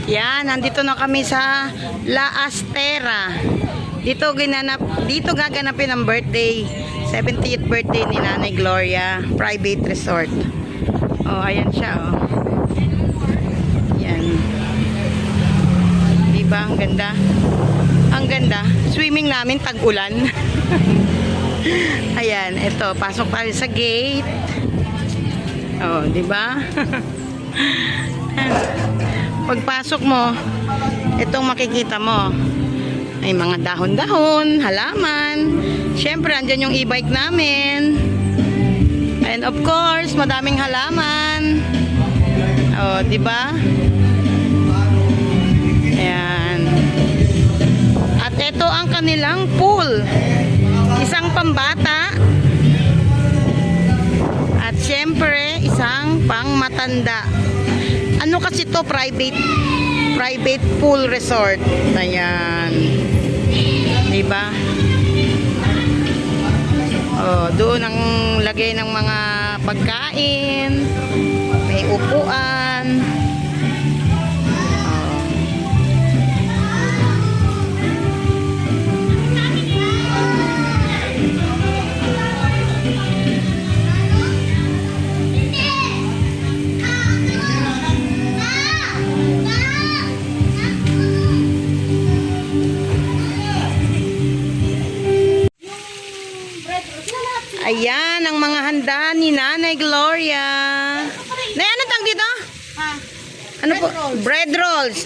Yan, nandito na kami sa La Astera. Dito gaganapin ang birthday, 70th birthday ni Nanay Gloria, private resort. Oh, ayan siya, oh. Yan. Diba, ang ganda? Ang ganda. Swimming namin tag-ulan. Ayan, ito, pasok tayo sa gate. Oh, diba? Pagpasok mo, itong makikita mo, ay mga dahon-dahon, halaman. Siyempre, andyan yung e-bike namin. And of course, madaming halaman. Oh, di ba? Ayan. At ito ang kanilang pool. Isang pambata. At siyempre, isang pangmatanda. Ano kasi to, private pool resort. Ayan. Diba? Oh, doon ang lagay ng mga pagkain. May upuan. Oh. Ayan, ang mga handa ni Nanay Gloria. Nay, ano tang dito? Ha? Ano po? Rolls. Bread rolls.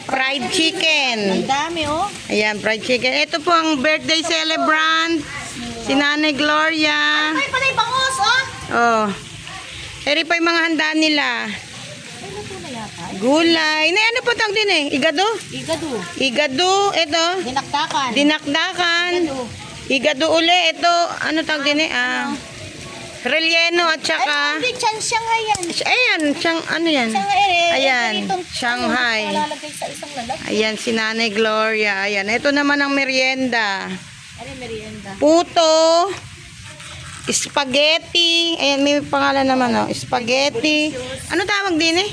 Fried chicken. Ang dami, oh. Ayan, fried chicken. Ito po ang birthday celebrant. Si Nanay Gloria. Ay, pala yung bangus, oh. Oh. Eri pa yung mga handa nila. Ay, luto na yata. Gulay. Nay, ano po tang din eh? Igado? Igado. Igado. Ito. Dinakdakan. Dinakdakan. Igado. Igado uli. Ito. Ano tang din eh? Relleno at saka... Ay, hindi. Shanghai yan. Ayan, ano yan? Shanghai. Ayan, Shanghai. Malalagay sa isang lalaki. Ayan, si Nanay Gloria. Ayan, ito naman ang merienda. Ano yung merienda? Puto, spaghetti. Ayan, may pangalan naman, oh. Spaghetti. Ano tawag din eh?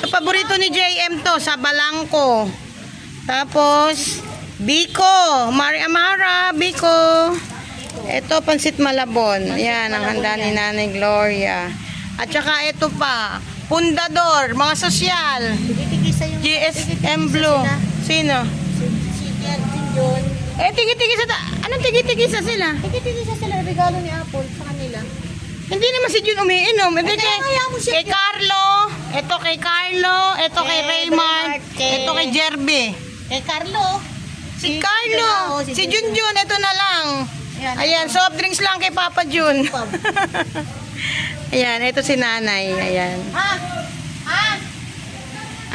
Ito, paborito ni JM to, sa Balangko. Tapos, Biko. Amara, Biko. Ito, pansit malabon. Ayan, ang handa ni Nanay Gloria. At saka ito pa, pundador, mga sosyal. Tigisa yung... GSM Blue. Sino? Si John. Eh, tigi-tigisa. Anong tigi-tigisa sila? Tigisa sila. Regalo ni Apple sa kanila. Hindi naman si Jun umiinom. Hindi Kaya kaya mo siya. kay Carlo. Ito kay Carlo. Ito kay Raymart. Ito kay Jerby. Kay Carlo. Si Carlo. Si Junjun. Ito na lang. Ayan, soft drinks lang kay Papa Jun. Ayan, ito si Nanay. Ayan. Ha? Ha?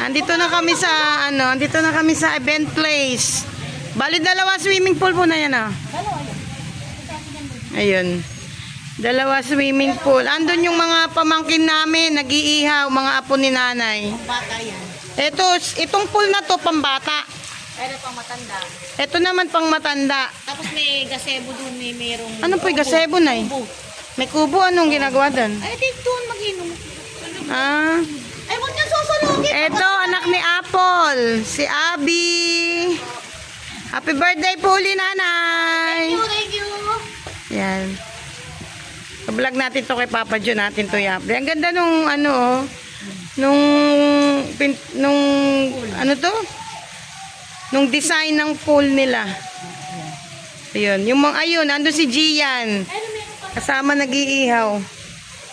Andito na kami sa andito na kami sa event place. Bali dalawa swimming pool po na yan, ah. Ayun. Dalawa swimming pool. Andun yung mga pamangkin namin, nag-iihaw, mga apo ni Nanay. Bata yan. Itong pool na to pambata. Pero pang matanda. Ito naman pang matanda. Tapos may gazebo doon, may merong... Ano po yung gazebo, Nay? Kubo. May kubo, anong ginagawa doon? Ay, di doon mag-inom. Ah. Ay, huwag niyo susunugin. Ito, anak ni Apple. Si Abby. Happy birthday po uli, Nanay. Thank you. Yan. Vlog natin to kay Papa John, natin to yap. Ang ganda nung nung design ng pool nila. Ayun, ayun, ando si Gian. Kasama nag-iihaw.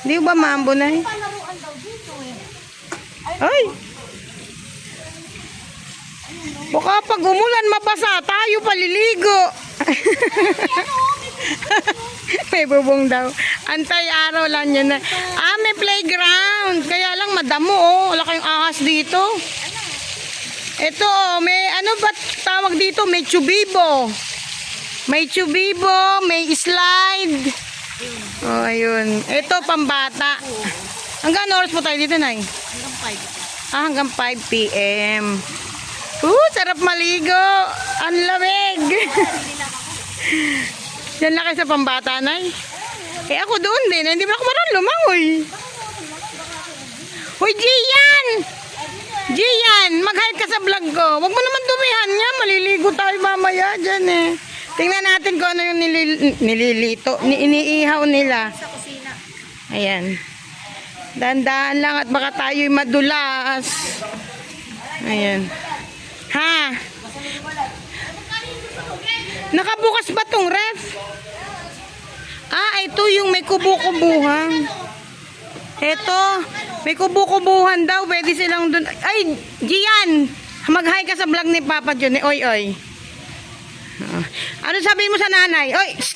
Hindi ba mambo na eh? Palaruan daw dito eh. Ay! Baka pag umulan mabasa, tayo paliligo. May bubong daw. Antay-araw lang yun na. May playground. Kaya lang madamo, oh. Wala kayong ahas dito. Ito, may ba tawag dito? May chubibo. May chubibo, may slide. Oh, ayun. Ito, pambata. Hanggang oras po tayo dito, Nay? Hanggang 5. Hanggang 5 p.m. Sarap maligo. Ang lamig. Yan lang kayo sa pambata, Nay. Ako doon din. Hindi ba ako marunong lumangoy? Hoy, Gian! Gian, mag-hide ka sa sa vlog ko. Huwag mo naman dumihan niya. Maliligo tayo mamaya dyan eh. Tingnan natin kung ano yung iniihaw nila. Sa kusina. Ayan. Dandaan lang at baka tayo'y madulas. Ayan. Ha? Nakabukas ba tong ref? Ah, ito yung may kubo-kubuhan. Ito, may kubo-kubuhan daw. Pwede silang dun. Ay, Gian! Mag-hi ka sa vlog ni Papa John. Oy, oy. Ano sabi mo sa nanay? Oy! Shh!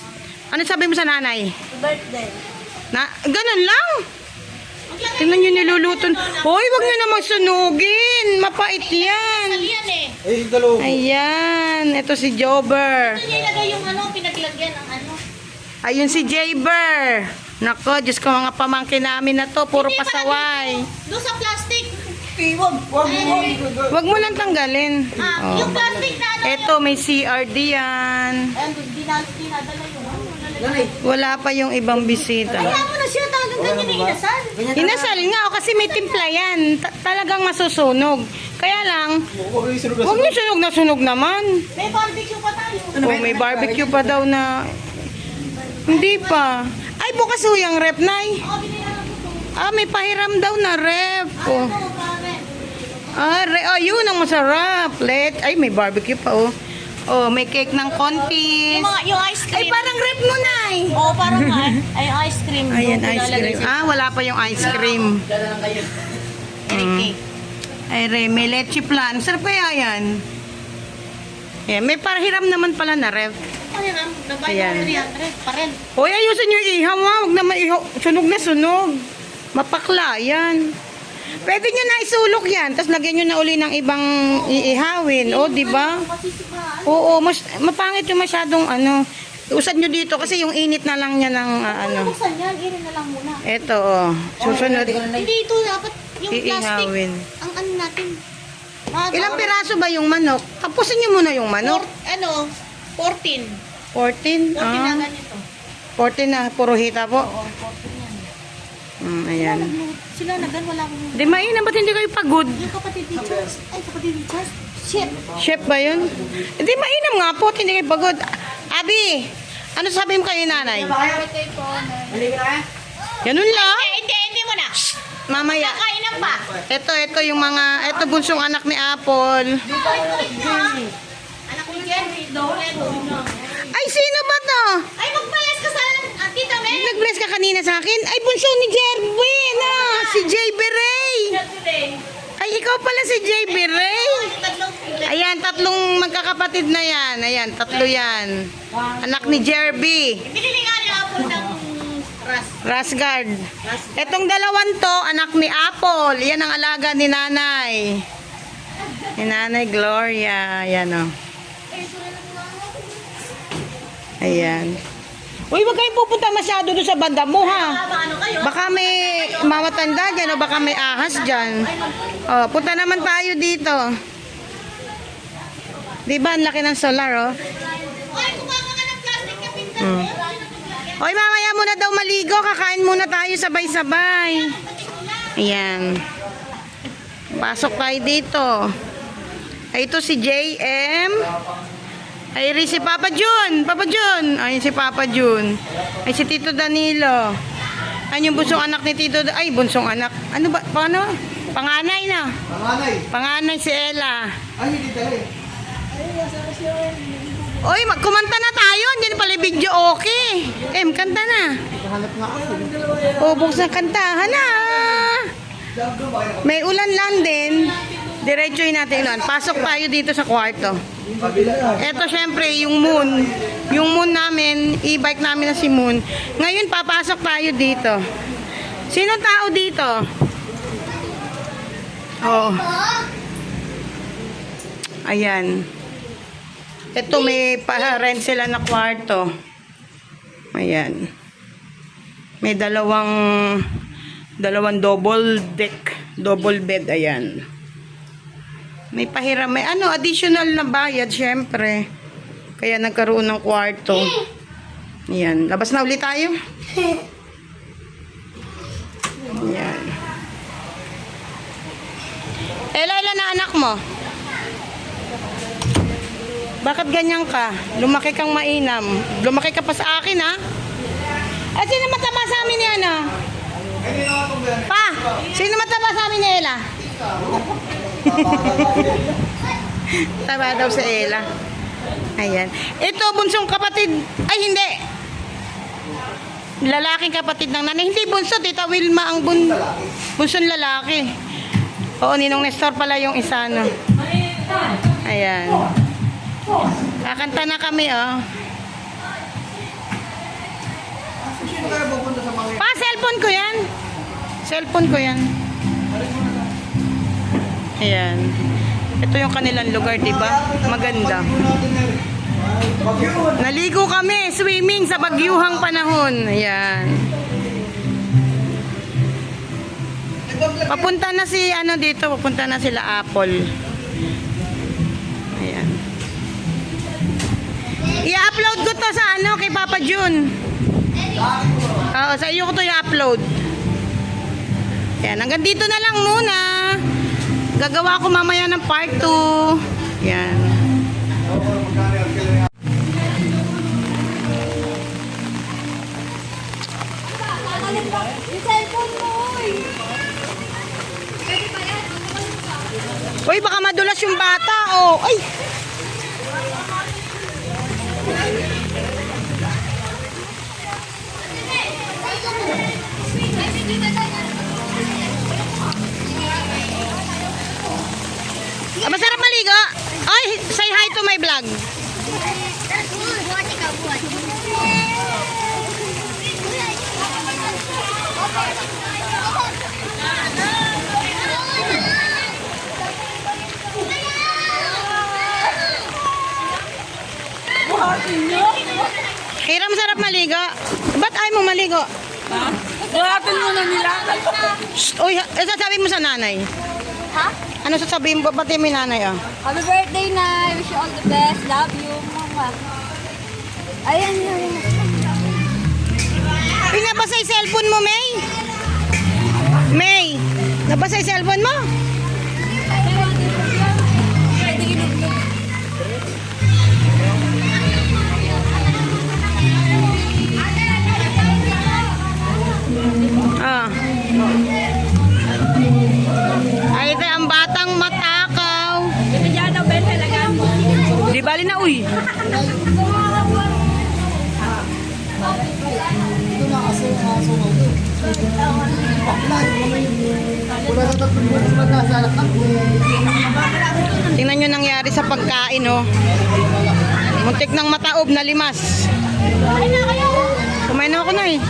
Ano sabi mo sa nanay? Birthday. Ganun lang. Tingnan nyo niluluto. Hoy, wag nyo namang sunugin. Mapait yan. Yan eh. Eh, dalawa. Ayan, ito si Jobber. Ito niya ilagay yung ano, pinaglagyan ng ano. Ayun si Jayber. Nako, Diyos ko, mga pamangkin namin na to. Puro pasaway. Doon sa plastic. Wag mo lang tanggalin. Ah, yung plastic na ano. Ito, may CRD yan. Ayan, dinadala yung ano. lalagyan. Wala pa yung ibang bisita. Kaya mo na siya talagang ganyan na inasal. Inasal nga, kasi may timpla yan. Talagang masusunog. Kaya lang, huwag niyo sunog na sunog naman. May barbecue pa tayo. Oh, may barbecue pa daw na... Hindi pa. Ay, bukas ho yung rep, Nay. Oo, binilang ko to. Ah, may pahiram daw na rep. Oh. Ano, pare? Yun ang masarap. Ay, may barbecue pa, oh. Oh, may cake ng kontis. Yung ice Ay, cream. parang rep mo, Nay. Oo, parang ay ice cream. Ayan, Doon ice nilalagay cream. sa- Ah, wala pa yung ice cream. cake. Ay, may leche plan. Sarap kaya yan. Yeah, may pahiram naman pala na ref. Ayan, nabay Ayan. na yan. Pa rin. Hoy, ayusin nyo yung ihaw, ha. Huwag naman ihaw. Sunog na sunog. Mapakla, yan. Pwede nyo na isulok yan. Tapos lagyan nyo na uli ng ibang iihawin. O, di ba? Masisipaan. Oo, mapangit yung masyadong ano. Usad nyo dito kasi yung init na lang niya ng ano. Buksan yan, irin na lang muna. Eto, oh. Susunod. Hindi ito dapat yung plastic. Iihawin. Ang ano natin. Ilang piraso ba yung manok? Tapusin nyo muna yung manok. 14. 14? 14 na Ah, ganito. 14 na. Puro hita po. Oo, 14 yan. Ayan. Sila nagan, wala akong... Di mainam, ba't hindi kayo pagod? Yung kapatid ni Charles. Ay, kapatid ni Charles. Shit. Chef ba yun? Di mainam nga po, hindi kayo pagod. Abi, ano sabi mo kayo nanay? Birthday po. Ganun lang. Hindi mo na. Mamaya. Kainan pa. Ito yung mga, ito bunsong anak ni Apple. Anak ni Jerry. Ay, sino ba to? Ay, magbayas ka sa Tita Mel. Nag-bless ka kanina sa akin? Ay, bunso ni Jerby, na. Si Jay Beray. Ay, ikaw pala si Jay Beray. Ayan, tatlong magkakapatid na yan. Ayan, tatlo yan. Anak ni Jerby. Binili nga niya ako ng ras. Rasgard. Etong dalawan to, anak ni Apple. Yan ang alaga ni nanay. Ni nanay Gloria. Ayan o. Ayan. Uy, wag kayong pupunta masyado doon sa banda mo, ha? Ano kayo? Baka may mamatanda dyan o baka may ahas dyan. Oh, punta naman tayo dito. Di ba, ang laki ng solar, oh? Ay, kumawa ka ng plastic na pinsan. Hoy, mamaya muna daw maligo. Kakain muna tayo sabay-sabay. Ayan. Pasok tayo dito. Ay, ito si JM. Ay, rin si Papa Jun. Papa Jun. Ay, si Papa Jun. Ay, si Tito Danilo. Ay, yung bunsong anak ni Tito. Ay, bunsong anak. Ano ba? Paano? Panganay na. Panganay. Panganay si Ella. Ay, hindi dali. Oy, kumanta na tayo. Hindi na pala yung video okay. Kanta na. Hanap nga ako. O, buksan kantahan na. May ulan lang din. Diretsuhin natin ulan. Pasok tayo dito sa kwarto. Eto, syempre, yung moon. Yung moon namin, e-bike namin na si Moon. Ngayon, papasok tayo dito. Sino tao dito? Oh. Ayan. Ito, may pa-rent sila na kwarto. Ayan. May dalawang double deck, double bed, ayan. May pahiram, may additional na bayad, syempre. Kaya nagkaroon ng kwarto. Ayan, labas na ulit tayo. Ayan. Ilan na anak mo? Bakit ganyan ka? Lumaki kang mainam. Lumaki ka pa sa akin, ha? At sino mataba sa amin ni Ana? Pa, sino mataba sa amin ni Ella? Taba daw sa Ella. Ayan. Ito, bunsong kapatid. Ay, hindi. Lalaking kapatid ng nanay. Hindi bunso, Tita Wilma ang bunsong lalaki. Oo, Ninong Nestor pala yung isa, no? Ayan. Kakanta na kami, oh. Pa, cellphone ko yan. Cellphone ko yan. Ayan. Ito yung kanilang lugar, diba? Maganda. Naligo kami, swimming sa bagyuhang panahon. Ayan. Papunta na si, ano dito, papunta na sila Apple. Ayan. I-upload ko to sa ano, kay Papa June. Oo, sa iyo ko to i-upload. Ayan, hanggang dito na lang muna. Gagawa ko mamaya ng part 2. Ayan. Yung cellphone mo, oy. Pwede ba yan? Uy, baka madulas yung bata, oh. Ay! Ah, masarap maligo. Ay, say hi to my vlog. Buhat ikaw, buhat. Kira, masarap maligo. Ba't ayaw mo maligo? Buhatin mo na nila. Shh, uy, sasabihin mo sa nanay. Ha? Ano sasabihin mo? Ba't yung nanay, ah? Happy birthday, na. Wish you all the best. Love you, mama. Ayan yun. Uy, nabasa yung cellphone mo, May? May, nabasa yung cellphone mo? Ah. Ay, ito ang batang matakaw. Di bali na, uy. Ito na kasi sunog. Wala sa tatlong buwan na nasa anak na. Tingnan nyo nangyari sa pagkain, oh. Muntik ng mataob na limas. Ay na kayo. Kumain na ako na, eh.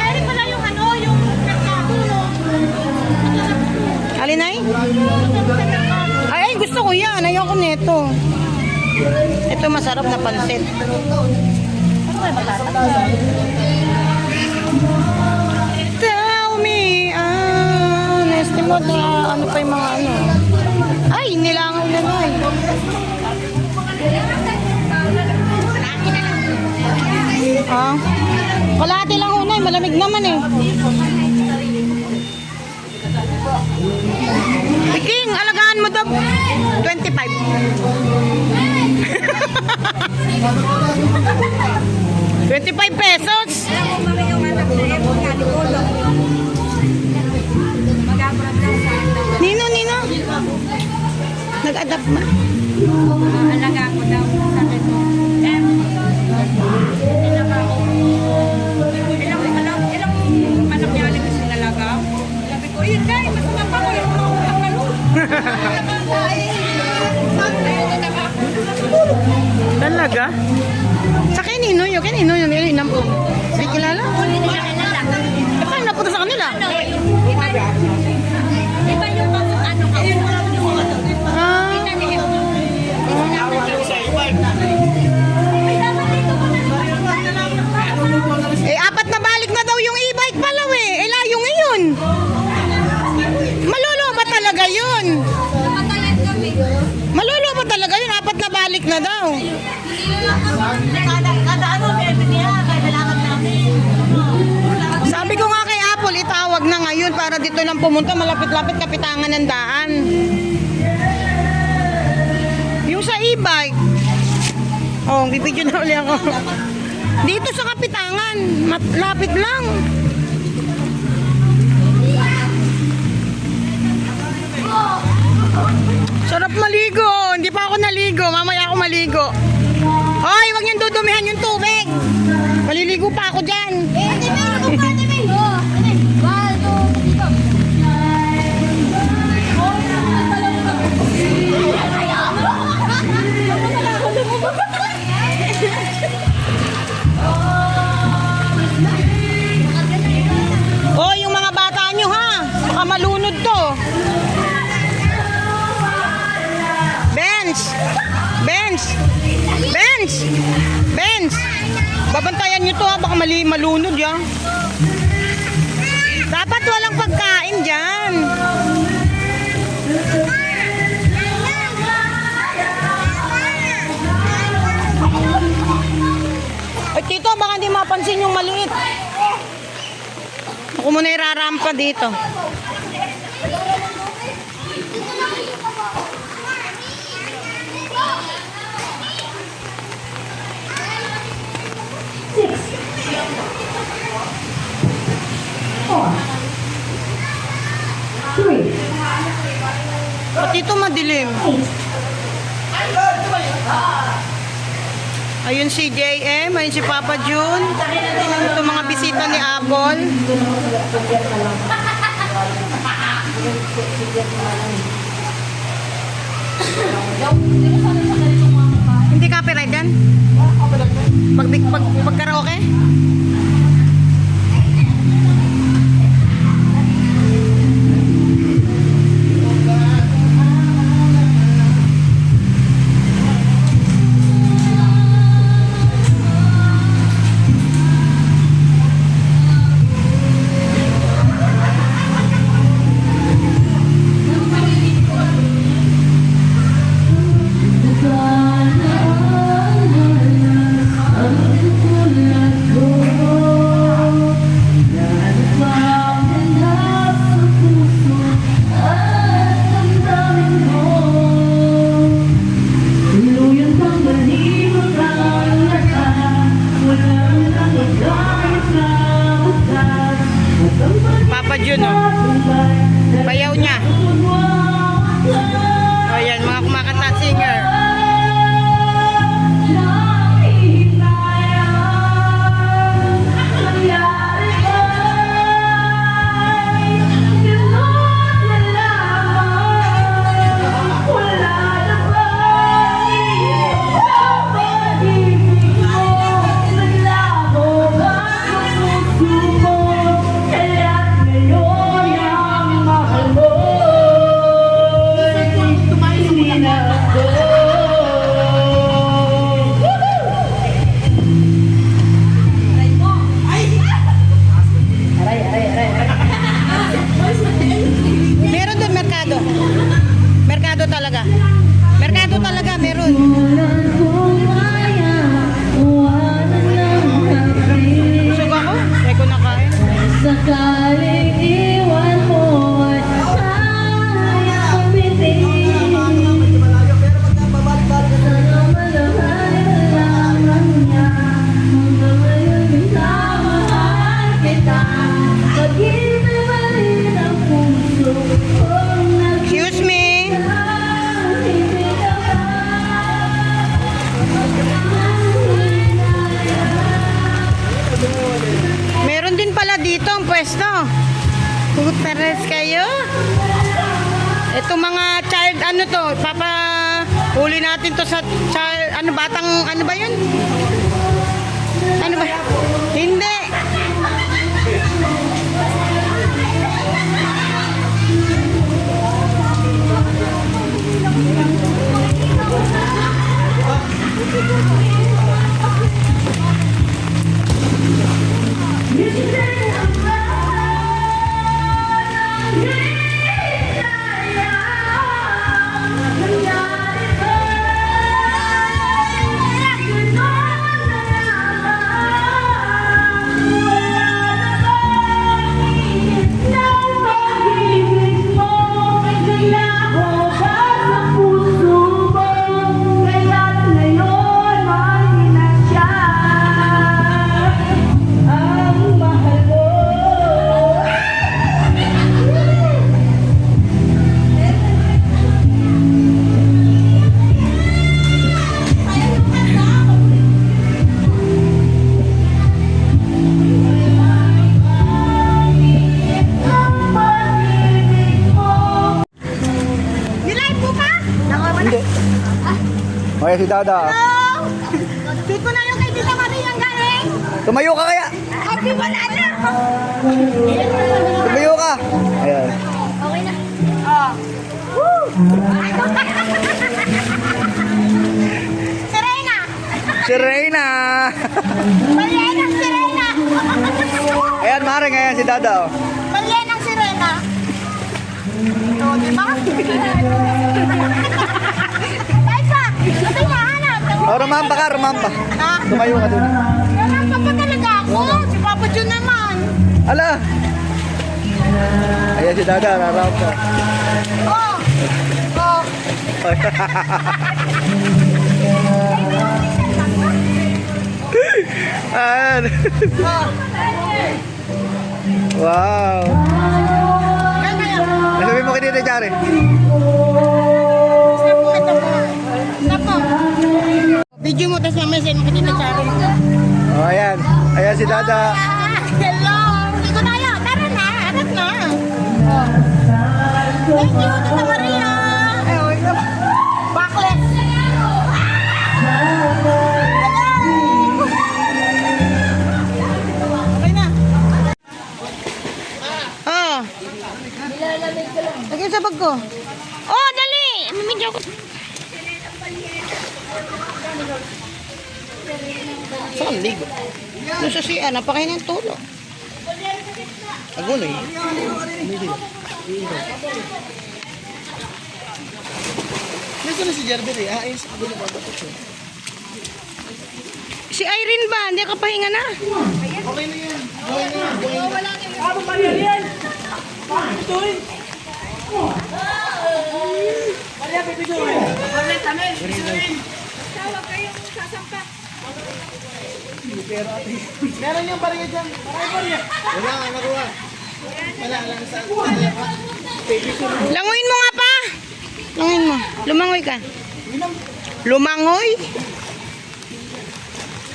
Ay, rin pala yung ano, yung nagkatulo. Alinay? Ay, gusto ko yan. Ayoko nito. Ito masarap na pansit. Tell me, honest mo na ano pa yung mga ano. Ay, nilangaw na na eh. Ah, kalahati lang unay, malamig naman eh. King, alagaan mo daw. 25. 25 pesos. Nino, Nino. Nag-adapt ma. Alaga ko daw. Sabi ko. Ilang manok niya aling gusto nalaga? Sabi ko, yun dahil masama pa ko yung ano. Talaga? Sa kay Nino, yung kay Nino, yung inam ko. Hindi kilala? Hindi nila kilala. Eh, paano napunta sa kanila? Iba yung ano ka. Ah, eh, apat na balik na daw yung e-bike pala eh. Eh, layo ngayon. Malolo ba talaga yun? Namatayan kami. Malolo ba talaga yun? Apat na balik na daw. Kada ano, niya, kailangan namin. Sabi ko nga kay Apple, itawag na ngayon para dito lang pumunta. Malapit-lapit kapitangan ng daan. Yung sa e-bike, Oh, bibidyo na uli ako. Dito sa Kapitangan, lapit lang. Sarap maligo. Hindi pa ako naligo. Mamaya ako maligo. Hoy, wag niyong dudumihan yung tubig. Maliligo pa ako dyan. Oh, yung mga bata nyo ha. Baka malunod to. Benz! Benz! Benz! Benz! Babantayan nyo to ha. Baka malunod yan. Dapat walang pagkain dyan. Ay, tito, baka hindi mapansin yung maliit. Ako muna irarampa dito. Ba't ito madilim? Ayun si JM, ayun si Papa June. Ito mga bisita ni Apple. Hindi copyright yan? Pag karaoke? Papa June, oh. Bayaw niya. O yan, mga kumakanta singer. Meron doon merkado. Merkado talaga. Merkado talaga meron. Busog ako. Kaya ko nakain. Sakaling iwan mo ay sayang bitin. Sana malaman niya hanggang ngayon minamahal kita. Pag-ibig ang puso kong Excuse me. Meron din pala dito ang pwesto. Puteres kayo. Ito mga child ano to, papa huli natin to sa child, ano batang ano ba 'yun? Ano ba? Hindi. Okay, si Dada. Hello! Dito na yung kay Tita Maria ang galing. Tumayo ka kaya? Happy wala na. Tumayo ka. Ayan. Okay na. Oh. Woo! Serena! Si Reyna. Malyenang Serena! Ayan, maring. Ayan, si Dada. Oh. Malyenang Serena! O, di ba? Dahil pa! Ito yung hanap! Oh, rumamba ka, rumamba. Ha? Tumayo ka dun. Hanap pa talaga ako! Si Papa Jun naman! Ala. Ayan si Dada, rarapa. Oh! Oh! Ayan. Oh! Wow. Kaya kayo! Nasabi mo kay Tita Chari. Stop po! Ito po! Stop po! Video mo, tapos mamaya send mo kay Tita Charo. Oh, ayan. Ayan si Dada. Hello! Hindi ko tayo! Tara na! Harap na! Oh. Thank you, Tita Maria! Backless! Okay na. Oh. Lagyan sa bag ko. Oh, dali! Mamidyo ko. Saan ligo? Doon sa siya, napakain ng tulo. Agunoy. Nasa na si Jerby eh. Ah, ayun sa kabila ba? Si Irene ba? Hindi ka pahinga na. Okay na yan. Tawag kayong sasampa. Meron yung bariya dyan. Maraming bariya. Wala, nakuha. Wala, lang sa... Languin mo nga pa. Languin mo. Lumangoy ka. Lumangoy?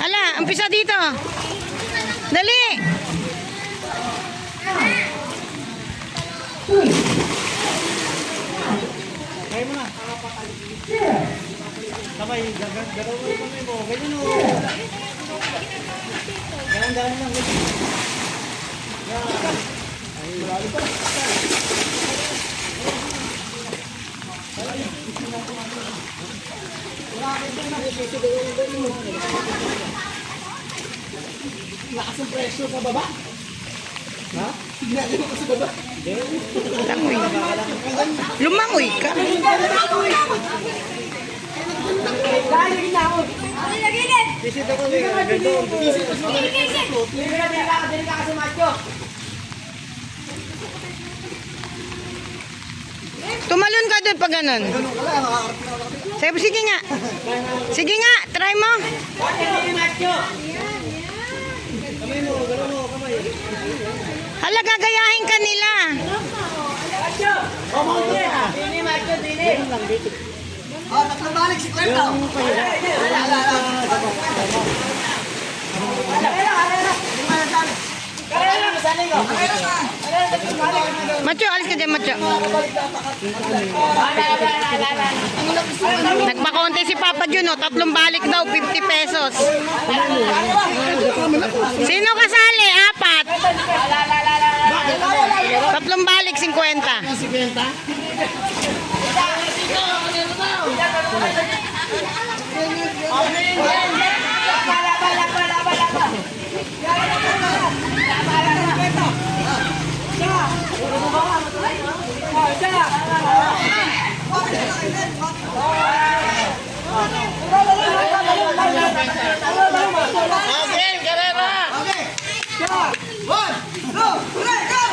Hala, umpisa dito. Dali. Kaya mo na. Sabay, gagawa mo yung kamay mo. Ganyan o. Dahan-dahan lang. Lakas ang presyo sa baba. Ha? Ginagawa ko sa baba. Langoy. Lumangoy ka. Visit ako ni Gandol. Visit ako ni Gandol. Tumalon ka doon pag ganun. Sabi, sige nga. Sige nga, try mo. Hala, gagayahin ka nila. Oh, tatlong balik si Kwenta. Macho, alis ka dyan, Macho. Nagpakonti si Papa Jun, oh, 3 balik daw, 50 pesos. Sino kasali? 4. 3 balik, 50. Okay, karera. Okay. 1, 2, 3, go!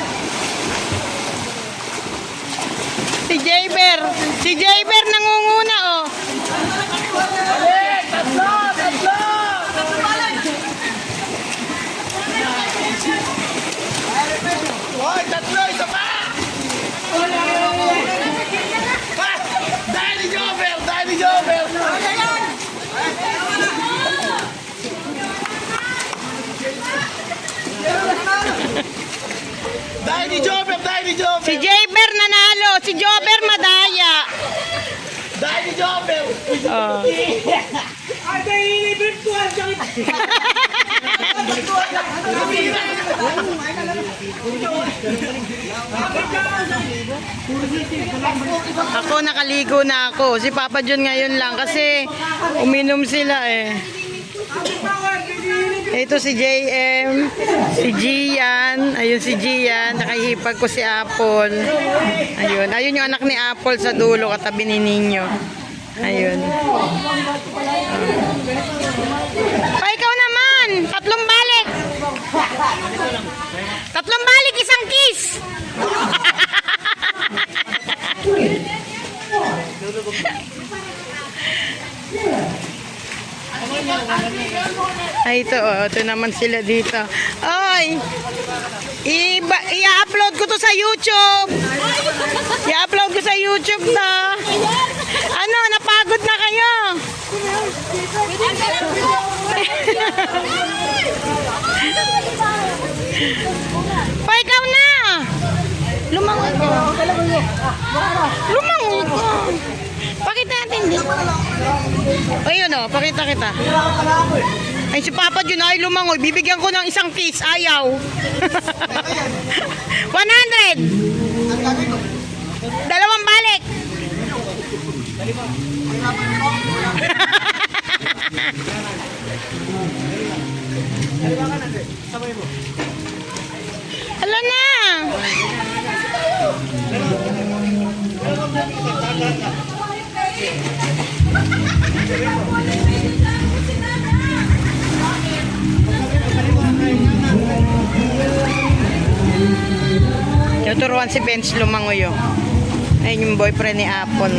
Si Jayber. Si Jayber nangunguna, oh. Hoy, tatlo, isa pa! Dahil ni Jover! Dahil ni Jover! Dahil ni Jover! Dahil ni Jover! Si Jayber nanalo. Si Jober madaya. Dahil ni Jover! Oh. Ako nakaligo na ako. Si Papa John ngayon lang kasi uminom sila eh. Ito si JM, si Gian, ayun si Gian, nakahipag ko si Apple. Ayun yung anak ni Apple sa dulo, katabi ni Ninyo. Ayun. Pa, ikaw naman, tatlong balik. Tatlong balik, isang kiss. Ay, ito naman sila dito. Ay, i-upload ko to sa YouTube. I-upload ko sa YouTube na. Ano, napagod na kayo? Pa, ikaw na. Lumangoy ka. Lumangoy ka. Pakita natin din. Ayun o, pakita kita. Ay, si Papa Jun ay lumangoy. Bibigyan ko ng isang kiss. Ayaw. 100. Dalawang balik. Hala na. Tuturuan si Benz lumangoy. Ayun yung boyfriend ni Apple.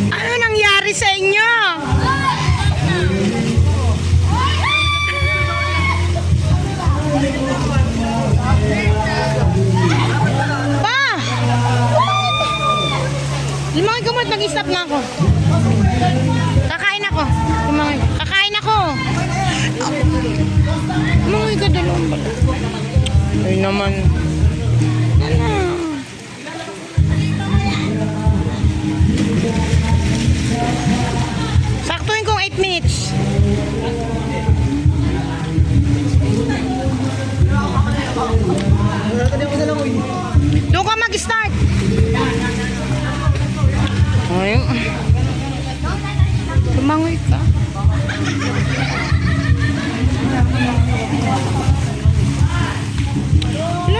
Ano nangyari sa inyo? Pa! Lumangoy ka mo at mag-stop na ako. Kakain ako. Lumangoy. Kakain ako. Lumangoy ka dalawang bala. Ay naman. Saktuin kong 8 minutes. Doon ka mag-start. Ayun. Lumangoy ka. Wala